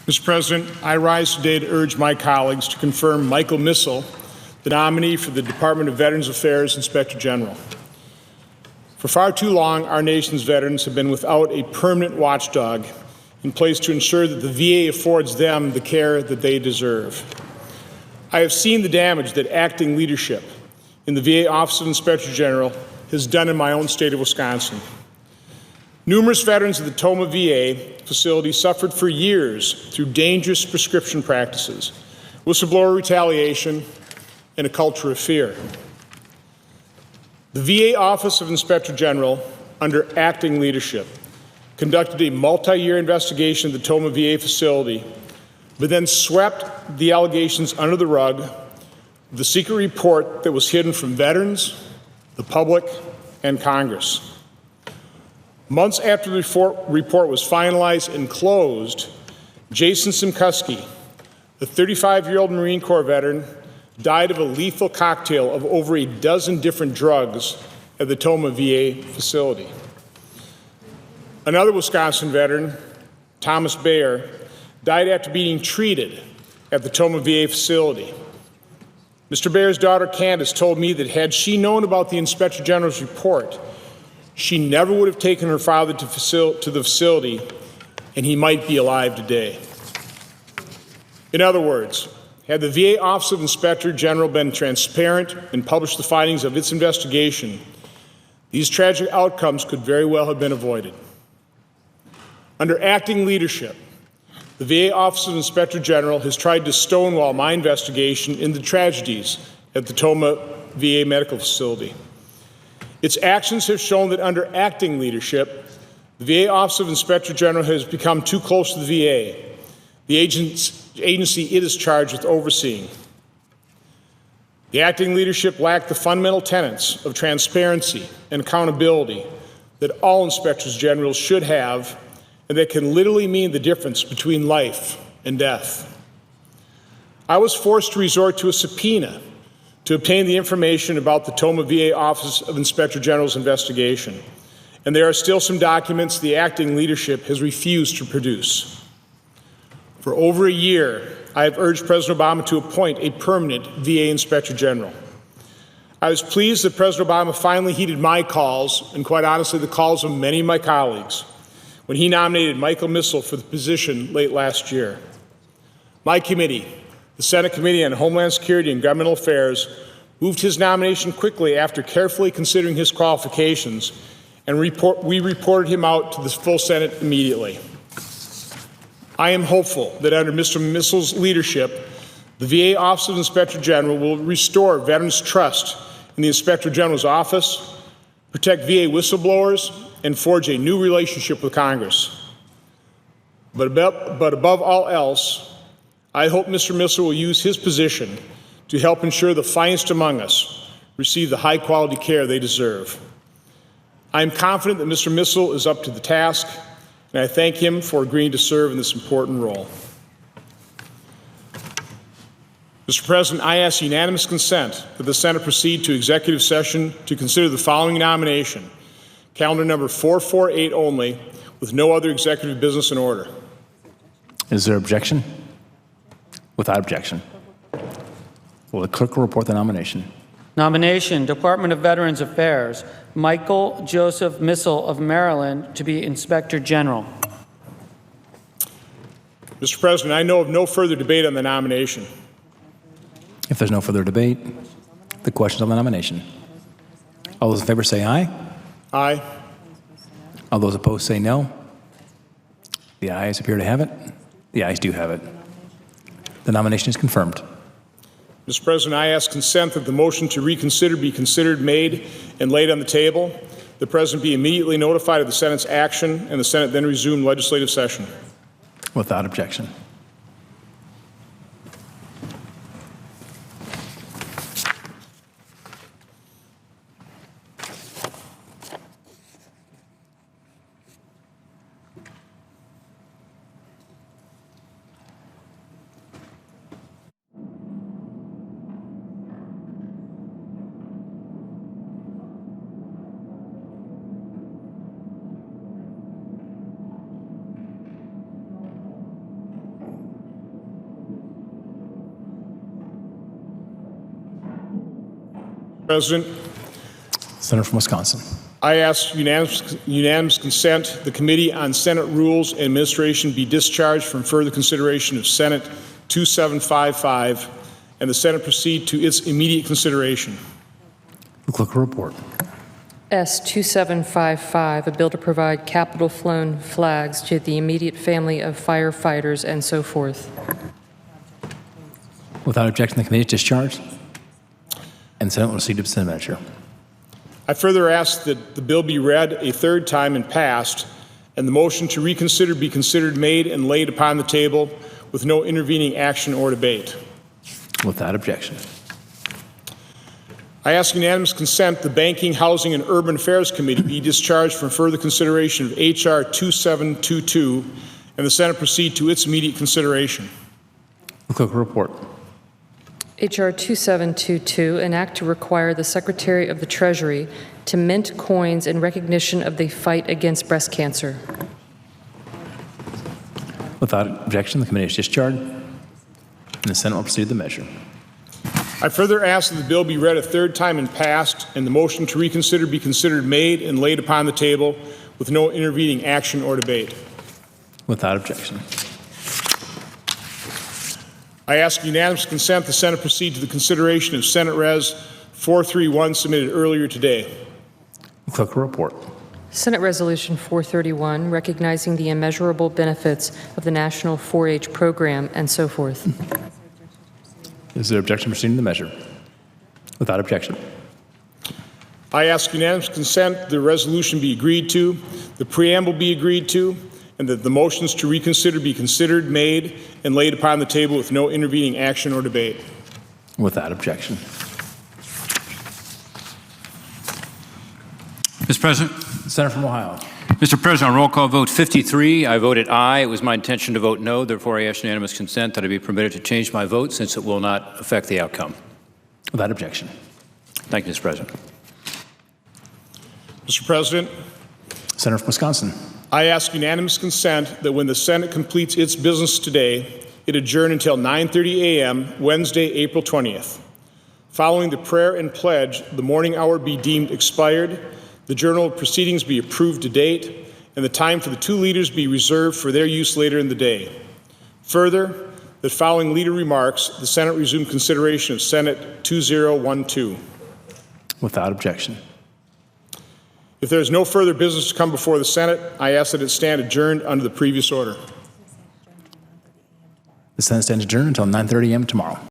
Mr. President, I rise today to urge my colleagues to confirm Michael Missel, the nominee for the Department of Veterans Affairs Inspector General. For far too long, our nation's veterans have been without a permanent watchdog in place to ensure that the VA affords them the care that they deserve. I have seen the damage that acting leadership in the VA Office of Inspector General has done in my own state of Wisconsin. Numerous veterans of the Tomah VA facility suffered for years through dangerous prescription practices, whistleblower retaliation, and a culture of fear. The VA Office of Inspector General, under acting leadership, conducted a multi-year investigation of the Tomah VA facility, but then swept the allegations under the rug, the secret report that was hidden from veterans, the public, and Congress. Months after the report was finalized and closed, Jason Simkuski, the 35-year-old Marine Corps veteran, died of a lethal cocktail of over a dozen different drugs at the Tomah VA facility. Another Wisconsin veteran, Thomas Bayer, died after being treated at the Tomah VA facility. Mr. Bayer's daughter, Candace, told me that had she known about the Inspector General's report, she never would have taken her father to the facility, and he might be alive today. In other words, had the VA Office of Inspector General been transparent and published the findings of its investigation, these tragic outcomes could very well have been avoided. Under acting leadership, the VA Office of Inspector General has tried to stonewall my investigation into tragedies at the Tomah VA medical facility. Its actions have shown that under acting leadership, the VA Office of Inspector General has become too close to the VA, the agency it is charged with overseeing. The acting leadership lacked the fundamental tenets of transparency and accountability that all inspectors general should have, and that can literally mean the difference between life and death. I was forced to resort to a subpoena to obtain the information about the Tomah VA Office of Inspector General's investigation, and there are still some documents the acting leadership has refused to produce. For over a year, I have urged President Obama to appoint a permanent VA Inspector General. I was pleased that President Obama finally heeded my calls, and quite honestly, the calls of many of my colleagues, when he nominated Michael Missel for the position late last year. My committee, the Senate Committee on Homeland Security and Governmental Affairs, moved his nomination quickly after carefully considering his qualifications, and we reported him out to the full Senate immediately. I am hopeful that under Mr. Missel's leadership, the VA Office of Inspector General will restore veterans' trust in the Inspector General's office, protect VA whistleblowers, and forge a new relationship with Congress. But above all else, I hope Mr. Missel will use his position to help ensure the finest among us receive the high-quality care they deserve. I am confident that Mr. Missel is up to the task, and I thank him for agreeing to serve in this important role. Mr. President, I ask unanimous consent that the Senate proceed to executive session to consider the following nomination, calendar number 448 only, with no other executive business in order. Is there objection? Without objection. Will the clerk report the nomination? Nomination, Department of Veterans Affairs, Michael Joseph Missel of Maryland to be Inspector General. Mr. President, I know of no further debate on the nomination. If there's no further debate, the questions on the nomination. All those in favor say aye. Aye. All those opposed say no. The ayes appear to have it. The ayes do have it. The nomination is confirmed. Mr. President, I ask consent that the motion to reconsider be considered, made, and laid on the table. The President be immediately notified of the Senate's action, and the Senate then resume legislative session. Without objection. President, Senator from Wisconsin. I ask unanimous consent the Committee on Senate Rules and Administration be discharged from further consideration of Senate 2755 and the Senate proceed to its immediate consideration. The clerk will report. S. 2755, a bill to provide capital flown flags to the immediate family of firefighters and so forth. Without objection, the committee is discharged, and the Senate will proceed to the measure. I further ask that the bill be read a third time and passed, and the motion to reconsider be considered made and laid upon the table with no intervening action or debate. Without objection. I ask unanimous consent the Banking, Housing, and Urban Affairs Committee be discharged from further consideration of H.R. 2722 and the Senate proceed to its immediate consideration. The clerk will report. H.R. 2722, an act to require the Secretary of the Treasury to mint coins in recognition of the fight against breast cancer. Without objection, the committee is discharged, and the Senate will proceed to the measure. I further ask that the bill be read a third time and passed, and the motion to reconsider be considered made and laid upon the table with no intervening action or debate. Without objection. I ask unanimous consent the Senate proceed to the consideration of Senate Res 431 submitted earlier today. The clerk will report. Senate Resolution 431, recognizing the immeasurable benefits of the National 4-H program and so forth. Is there objection proceeding to the measure? Without objection. I ask unanimous consent the resolution be agreed to, the preamble be agreed to, and that the motions to reconsider be considered, made, and laid upon the table with no intervening action or debate. Without objection. Mr. President. Senator from Ohio. Mr. President, on roll call vote 53, I voted aye. It was my intention to vote no. Therefore, I ask unanimous consent that I be permitted to change my vote since it will not affect the outcome. Without objection. Thank you, Mr. President. Mr. President, Senator from Wisconsin. I ask unanimous consent that when the Senate completes its business today, it adjourn until 9:30 a.m. Wednesday, April 20th. Following the prayer and pledge, the morning hour be deemed expired, the journal of proceedings be approved to date, and the time for the two leaders be reserved for their use later in the day. Further, that following leader remarks, the Senate resume consideration of Senate 2012. Without objection. If there is no further business to come before the Senate, I ask that it stand adjourned under the previous order. The Senate stands adjourned until 9:30 a.m. tomorrow.